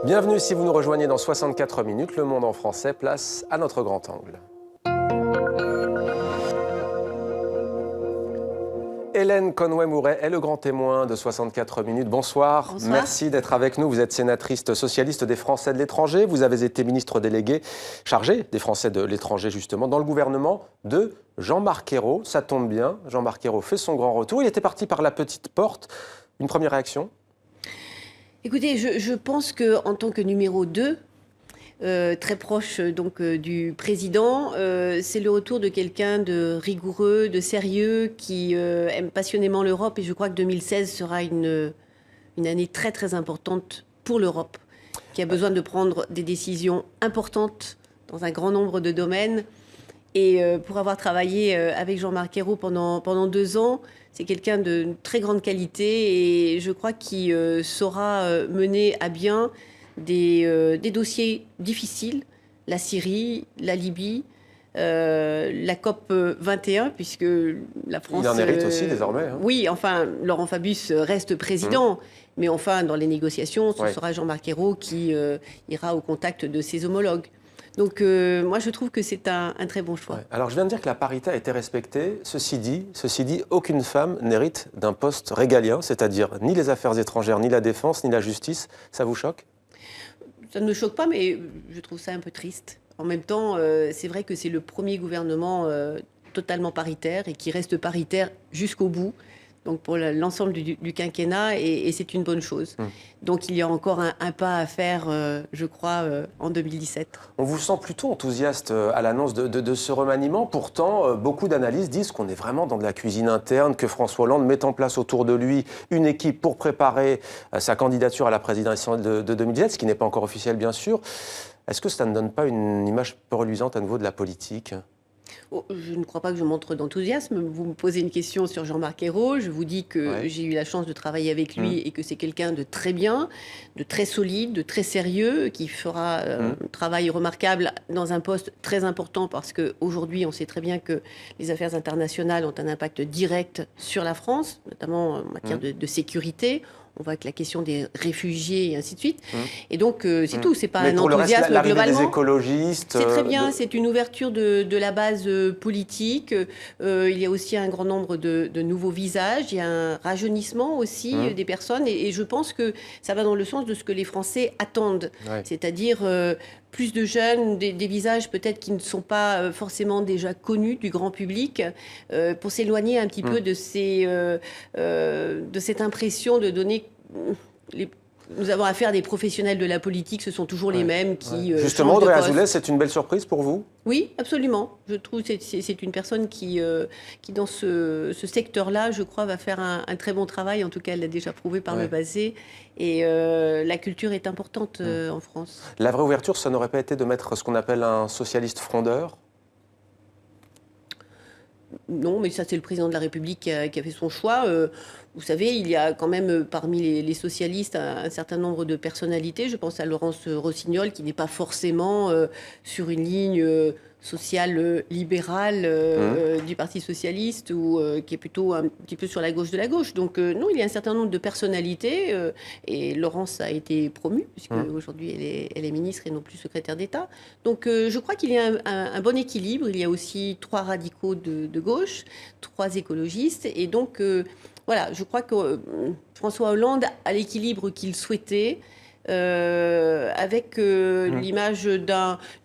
Bienvenue si vous nous rejoignez dans 64 minutes. Le Monde en français, place à notre grand angle. Hélène Conway-Mouret est le grand témoin de 64 minutes. Bonsoir. Bonsoir. Merci d'être avec nous. Vous êtes sénatrice socialiste des Français de l'étranger. Vous avez été ministre délégué chargé des Français de l'étranger, justement, dans le gouvernement de Jean-Marc Ayrault. Ça tombe bien, Jean-Marc Ayrault fait son grand retour. Il était parti par la petite porte. Une première réaction ? Écoutez, je pense qu'en tant que numéro 2, très proche donc du président, c'est le retour de quelqu'un de rigoureux, de sérieux, qui aime passionnément l'Europe. Et je crois que 2016 sera une année très très importante pour l'Europe, qui a besoin de prendre des décisions importantes dans un grand nombre de domaines. Et pour avoir travaillé avec Jean-Marc Ayrault pendant 2 ans, c'est quelqu'un de très grande qualité et je crois qu'il saura mener à bien des dossiers difficiles, la Syrie, la Libye, la COP 21, puisque la France... Il en hérite aussi désormais. Hein. Oui, enfin, Laurent Fabius reste président, mais enfin, dans les négociations, ce sera Jean-Marc Ayrault qui ira au contact de ses homologues. Donc moi, je trouve que c'est un très bon choix. Ouais. Alors, je viens de dire que la parité a été respectée. Ceci dit, aucune femme n'hérite d'un poste régalien, c'est-à-dire ni les affaires étrangères, ni la défense, ni la justice. Ça vous choque ? Ça ne me choque pas, mais je trouve ça un peu triste. En même temps, c'est vrai que c'est le premier gouvernement totalement paritaire et qui reste paritaire jusqu'au bout. Donc pour l'ensemble du quinquennat, et c'est une bonne chose. Donc il y a encore un pas à faire, je crois, en 2017. On vous sent plutôt enthousiaste à l'annonce de ce remaniement. Pourtant, beaucoup d'analystes disent qu'on est vraiment dans de la cuisine interne, que François Hollande met en place autour de lui une équipe pour préparer sa candidature à la présidentielle de 2017, ce qui n'est pas encore officiel, bien sûr. Est-ce que ça ne donne pas une image peu reluisante à nouveau de la politique ? Oh, je ne crois pas que je montre d'enthousiasme. Vous me posez une question sur Jean-Marc Ayrault. Je vous dis que j'ai eu la chance de travailler avec lui et que c'est quelqu'un de très bien, de très solide, de très sérieux, qui fera un travail remarquable dans un poste très important parce qu'aujourd'hui, on sait très bien que les affaires internationales ont un impact direct sur la France, notamment en matière de sécurité. On voit que la question des réfugiés et ainsi de suite. Et donc, c'est tout. C'est pas un enthousiasme globalement. Des écologistes. C'est très bien. C'est une ouverture de la base politique. Il y a aussi un grand nombre de nouveaux visages. Il y a un rajeunissement aussi des personnes. Et je pense que ça va dans le sens de ce que les Français attendent. C'est-à-dire plus de jeunes, des visages peut-être qui ne sont pas forcément déjà connus du grand public, pour s'éloigner un petit peu de cette impression de donner... Nous avons affaire à des professionnels de la politique, ce sont toujours les mêmes qui... Justement, Audrey Azoulay, c'est une belle surprise pour vous ? Oui, absolument. Je trouve que c'est une personne qui dans ce secteur-là, je crois, va faire un très bon travail. En tout cas, elle l'a déjà prouvé par le passé. Et la culture est importante en France. La vraie ouverture, ça n'aurait pas été de mettre ce qu'on appelle un socialiste frondeur ? Non, mais ça, c'est le président de la République qui a fait son choix. Vous savez, il y a quand même parmi les socialistes un certain nombre de personnalités. Je pense à Laurence Rossignol, qui n'est pas forcément sur une ligne sociale libérale du Parti socialiste, ou qui est plutôt un petit peu sur la gauche de la gauche. Donc non, il y a un certain nombre de personnalités. Et Laurence a été promue, puisque aujourd'hui elle est ministre et non plus secrétaire d'État. Donc je crois qu'il y a un bon équilibre. Il y a aussi 3 radicaux de gauche, 3 écologistes. Et donc... voilà, je crois que François Hollande a l'équilibre qu'il souhaitait, avec l'image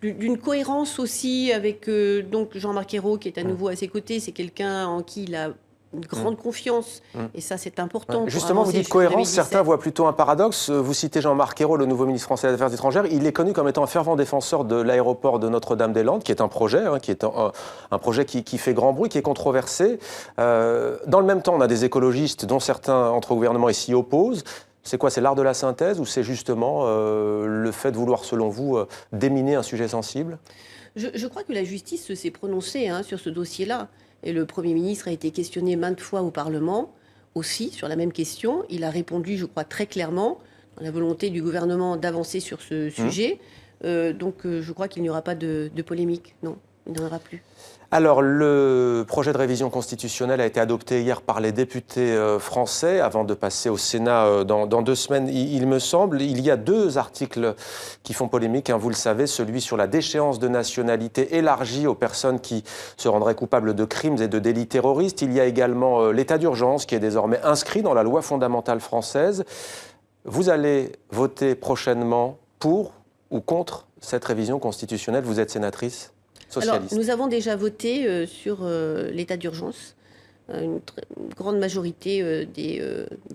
d'une cohérence aussi avec donc Jean-Marc Ayrault qui est à nouveau à ses côtés. C'est quelqu'un en qui il a une grande confiance et ça c'est important. Justement, vous dites cohérence, certains voient plutôt un paradoxe. Vous citez Jean-Marc Ayrault, le nouveau ministre français des Affaires étrangères. Il est connu comme étant un fervent défenseur de l'aéroport de Notre-Dame-des-Landes, qui est un projet, un projet qui fait grand bruit, qui est controversé. Dans le même temps, on a des écologistes dont certains entre gouvernements s'y opposent. C'est quoi? C'est l'art de la synthèse ou c'est justement le fait de vouloir, selon vous, déminer un sujet sensible? Je crois que la justice s'est prononcée sur ce dossier-là. Et le Premier ministre a été questionné maintes fois au Parlement, aussi, sur la même question. Il a répondu, je crois, très clairement, dans la volonté du gouvernement d'avancer sur ce sujet. Donc, je crois qu'il n'y aura pas de polémique, non. il n'y en aura plus. Alors, le projet de révision constitutionnelle a été adopté hier par les députés français, avant de passer au Sénat dans 2 semaines, il me semble. Il y a 2 articles qui font polémique, hein, vous le savez, celui sur la déchéance de nationalité élargie aux personnes qui se rendraient coupables de crimes et de délits terroristes. Il y a également l'état d'urgence qui est désormais inscrit dans la loi fondamentale française. Vous allez voter prochainement pour ou contre cette révision constitutionnelle. Vous êtes sénatrice socialiste. Alors, nous avons déjà voté sur l'état d'urgence. Une grande majorité des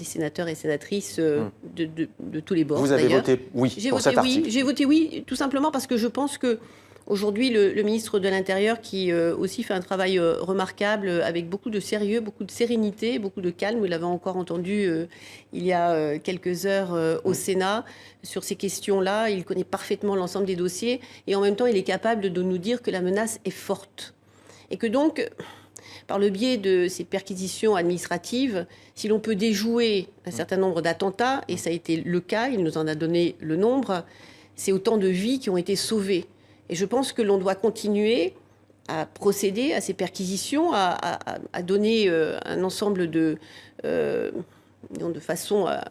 sénateurs et sénatrices de tous les bords. Vous avez voté oui pour cet article. J'ai voté oui, tout simplement parce que je pense que aujourd'hui, le ministre de l'Intérieur, qui aussi fait un travail remarquable, avec beaucoup de sérieux, beaucoup de sérénité, beaucoup de calme, vous l'avez encore entendu il y a quelques heures au Sénat, sur ces questions-là, il connaît parfaitement l'ensemble des dossiers, et en même temps, il est capable de nous dire que la menace est forte. Et que donc, par le biais de ces perquisitions administratives, si l'on peut déjouer un certain nombre d'attentats, et ça a été le cas, il nous en a donné le nombre, c'est autant de vies qui ont été sauvées. Et je pense que l'on doit continuer à procéder à ces perquisitions, à donner un ensemble de façons à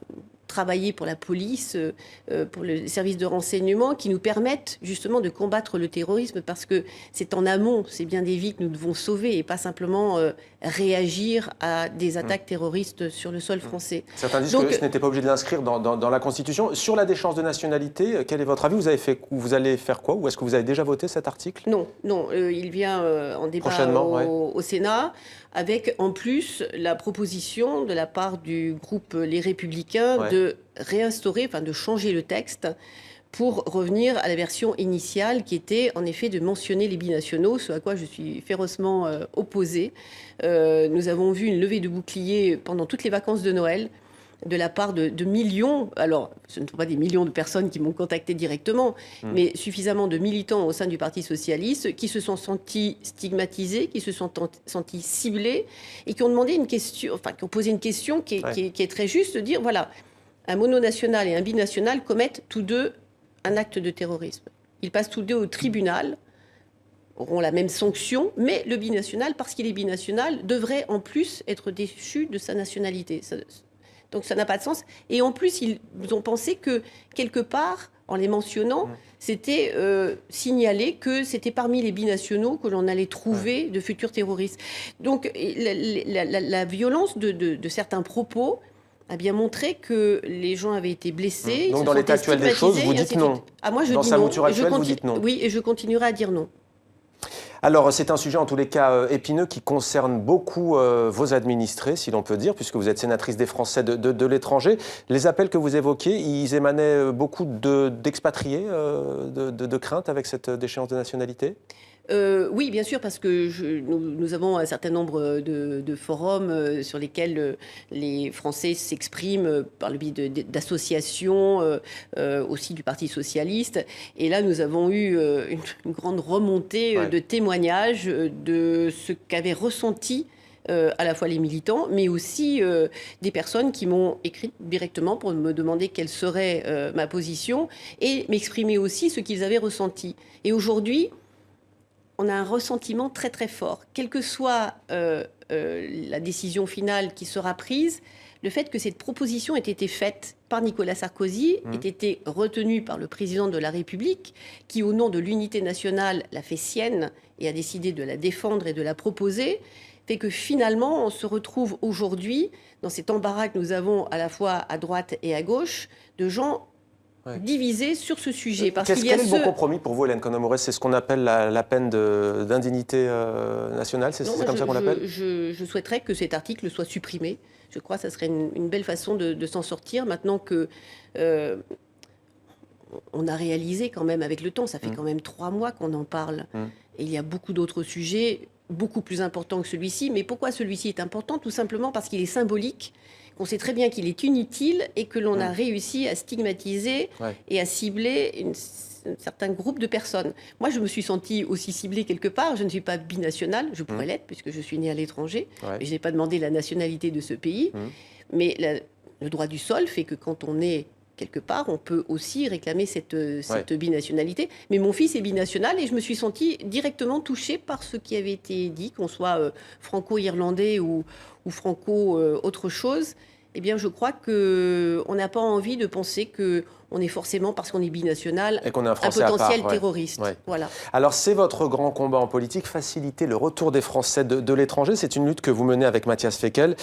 travailler pour la police, pour le service de renseignement, qui nous permettent justement de combattre le terrorisme, parce que c'est en amont, c'est bien des vies que nous devons sauver, et pas simplement réagir à des attaques terroristes sur le sol français. Certains disent que ce n'était pas obligé de l'inscrire dans la Constitution. Sur la déchéance de nationalité, quel est votre avis? Vous allez faire quoi? Ou est-ce que vous avez déjà voté cet article? Non, il vient en débat au Sénat, avec en plus la proposition de la part du groupe Les Républicains de réinstaurer, enfin de changer le texte pour revenir à la version initiale qui était en effet de mentionner les binationaux, ce à quoi je suis férocement opposée. Nous avons vu une levée de boucliers pendant toutes les vacances de Noël de la part de millions, alors ce ne sont pas des millions de personnes qui m'ont contacté directement, mais suffisamment de militants au sein du Parti socialiste qui se sont sentis stigmatisés, qui se sont sentis ciblés et qui ont demandé une question, enfin qui ont posé une question qui est très juste, de dire voilà, un mononational et un binational commettent tous deux un acte de terrorisme. Ils passent tous deux au tribunal, auront la même sanction, mais le binational, parce qu'il est binational, devrait en plus être déchu de sa nationalité. Donc ça n'a pas de sens. Et en plus, ils ont pensé que, quelque part, en les mentionnant, c'était signaler que c'était parmi les binationaux que l'on allait trouver de futurs terroristes. Donc la violence de certains propos a bien montré que les gens avaient été blessés. Donc dans l'état actuel des choses, vous dites non. Ah, moi, je dans dis sa non. mouture actuelle, vous dites non. Oui, et je continuerai à dire non. Alors, c'est un sujet en tous les cas épineux qui concerne beaucoup vos administrés, si l'on peut dire, puisque vous êtes sénatrice des Français de l'étranger. Les appels que vous évoquiez, ils émanaient beaucoup d'expatriés, de crainte avec cette déchéance de nationalité? Oui, bien sûr, parce que nous avons un certain nombre de forums sur lesquels les Français s'expriment par le biais d'associations, aussi du Parti socialiste. Et là, nous avons eu une grande remontée de témoignages de ce qu'avaient ressenti à la fois les militants, mais aussi des personnes qui m'ont écrit directement pour me demander quelle serait ma position et m'exprimer aussi ce qu'ils avaient ressenti. Et aujourd'hui, on a un ressentiment très très fort. Quelle que soit la décision finale qui sera prise, le fait que cette proposition ait été faite par Nicolas Sarkozy, ait été retenue par le président de la République, qui au nom de l'unité nationale l'a fait sienne et a décidé de la défendre et de la proposer, fait que finalement on se retrouve aujourd'hui dans cet embarras que nous avons à la fois à droite et à gauche, de gens divisés sur ce sujet. Quel est le bon compromis pour vous, Hélène Conham-Mouret? C'est ce qu'on appelle la peine d'indignité nationale? C'est comme ça qu'on l'appelle? Je souhaiterais que cet article soit supprimé. Je crois que ça serait une belle façon de s'en sortir. Maintenant que on a réalisé quand même avec le temps, ça fait quand même 3 mois qu'on en parle. Et il y a beaucoup d'autres sujets beaucoup plus importants que celui-ci. Mais pourquoi celui-ci est important? Tout simplement parce qu'il est symbolique. On sait très bien qu'il est inutile et que l'on a réussi à stigmatiser et à cibler un certain groupe de personnes. Moi, je me suis sentie aussi ciblée quelque part. Je ne suis pas binationale, je pourrais l'être puisque je suis née à l'étranger. Mais je n'ai pas demandé la nationalité de ce pays. Mais le droit du sol fait que quand on est quelque part, on peut aussi réclamer cette binationalité. Mais mon fils est binational et je me suis sentie directement touchée par ce qui avait été dit, qu'on soit franco-irlandais ou franco-autre chose. Eh bien, je crois qu'on n'a pas envie de penser qu'on est forcément, parce qu'on est binational, et qu'on est un potentiel terroriste. Ouais. Voilà. Alors, c'est votre grand combat en politique, faciliter le retour des Français de l'étranger. C'est une lutte que vous menez avec Matthias Fekl,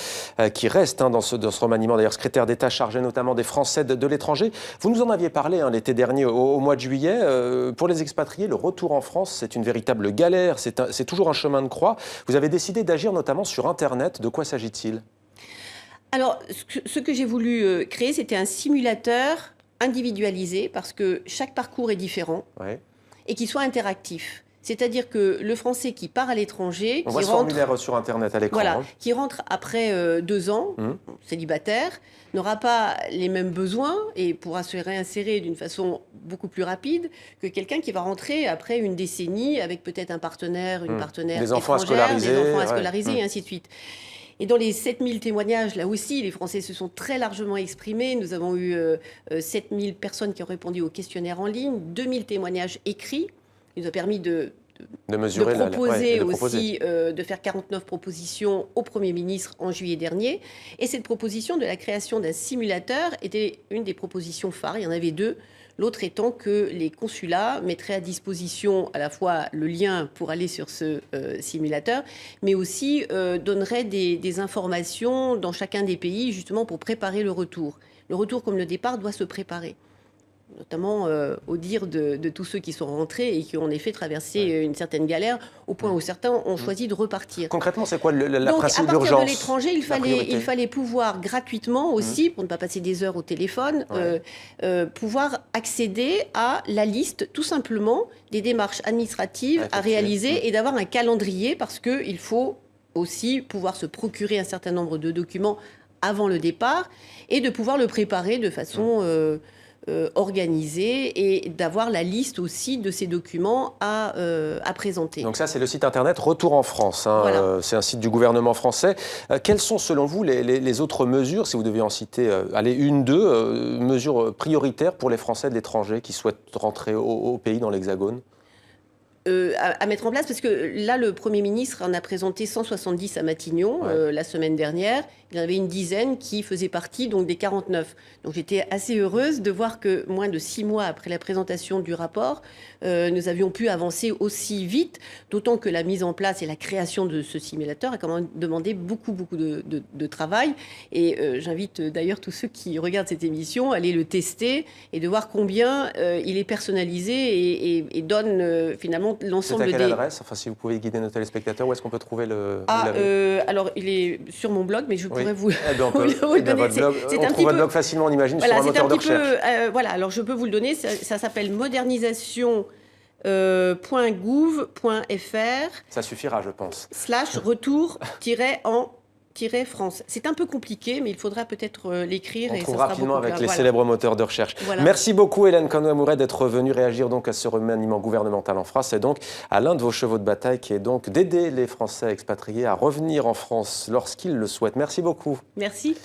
qui reste dans ce remaniement, d'ailleurs, secrétaire d'État chargé notamment des Français de l'étranger. Vous nous en aviez parlé l'été dernier, au mois de juillet. Pour les expatriés, le retour en France, c'est une véritable galère. C'est toujours un chemin de croix. Vous avez décidé d'agir notamment sur Internet. De quoi s'agit-il ? Alors, ce que j'ai voulu créer, c'était un simulateur individualisé, parce que chaque parcours est différent, et qui soit interactif. C'est-à-dire que le Français qui part à l'étranger, on voit ce formulaire sur Internet à l'écran. Voilà, qui rentre après 2 ans, célibataire, n'aura pas les mêmes besoins et pourra se réinsérer d'une façon beaucoup plus rapide que quelqu'un qui va rentrer après une décennie avec peut-être un partenaire, une partenaire des enfants étrangère, à scolariser, des enfants à scolariser, et ainsi de suite. Et dans les 7000 témoignages, là aussi, les Français se sont très largement exprimés. Nous avons eu 7000 personnes qui ont répondu au questionnaire en ligne, 2000 témoignages écrits. Il nous a permis de proposer aussi, de faire 49 propositions au Premier ministre en juillet dernier. Et cette proposition de la création d'un simulateur était une des propositions phares. Il y en avait 2. L'autre étant que les consulats mettraient à disposition à la fois le lien pour aller sur ce simulateur, mais aussi donneraient des informations dans chacun des pays, justement pour préparer le retour. Le retour, comme le départ, doit se préparer, notamment au dire de tous ceux qui sont rentrés et qui ont en effet traversé une certaine galère, au point où certains ont choisi de repartir. Concrètement, c'est quoi la Donc, principe d'urgence ? Donc, à partir de l'étranger, il fallait pouvoir gratuitement aussi, pour ne pas passer des heures au téléphone, pouvoir accéder à la liste, tout simplement, des démarches administratives à réaliser et d'avoir un calendrier, parce qu'il faut aussi pouvoir se procurer un certain nombre de documents avant le départ et de pouvoir le préparer de façon organisée et d'avoir la liste aussi de ces documents à présenter. Donc ça, c'est le site internet Retour en France. Voilà. C'est un site du gouvernement français. Quelles sont, selon vous, les autres mesures, si vous deviez en citer, deux mesures prioritaires pour les Français de l'étranger qui souhaitent rentrer au pays, dans l'Hexagone ? À mettre en place, parce que là, le Premier ministre en a présenté 170 à Matignon la semaine dernière. Il y en avait une dizaine qui faisaient partie donc, des 49. Donc j'étais assez heureuse de voir que moins de 6 mois après la présentation du rapport, nous avions pu avancer aussi vite, d'autant que la mise en place et la création de ce simulateur a quand même demandé beaucoup de travail. Et j'invite d'ailleurs tous ceux qui regardent cette émission à aller le tester et de voir combien il est personnalisé et donne finalement l'ensemble des... C'est à quelle adresse ? Enfin, si vous pouvez guider nos téléspectateurs, où est-ce qu'on peut trouver le... alors, il est sur mon blog, mais je pourrais vous, on vous le donner. On trouve votre blog facilement, on imagine, sur un moteur de recherche. Voilà, alors je peux vous le donner. Ça s'appelle modernisation.gouv.fr. Ça suffira, je pense. /retour-en France. C'est un peu compliqué, mais il faudra peut-être l'écrire. On trouve rapidement avec les célèbres moteurs de recherche. Voilà. Merci beaucoup, Hélène Conway-Mouret, d'être venue réagir donc à ce remaniement gouvernemental en France et donc à l'un de vos chevaux de bataille qui est donc d'aider les Français expatriés à revenir en France lorsqu'ils le souhaitent. Merci beaucoup. Merci.